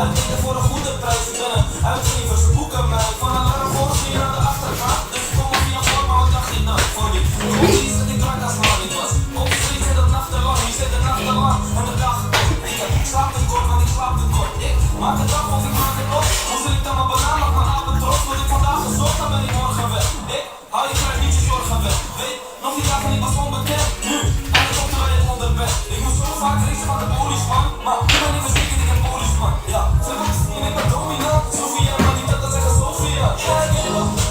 Uitdelen voor een goede prijs. Ik ben een uitgever, ze boeken mij. Van een lange voorzien naar de achterkant. Dus ik kom op via vorm, maar wat dacht je nou? Voor die is dat ik drank als man ik was. Op de street zit het nachtenlang, je zit de nachtenlang. En de dag ik slaap te kort, want ik slaap te kort. Ik maak het af of ik maak het op. Hoe zit ik dan mijn banaan, maak mijn avond trots. Word ik vandaag gezocht, dan ben ik morgen weg. Ik hou je krijg niet je zorgen weg. Weet, nog die dagen ik was onbekend. Nu, aan de dokter waar ik onderweg. Ik moest zo vaak racen van de policeman. Maar ik ben niet verzekerd, ik ben policeman. Ja, ze willen zien, ik ben dominant. Sofia, maar niet dat zeggen Sofia. Ja, ik weet het.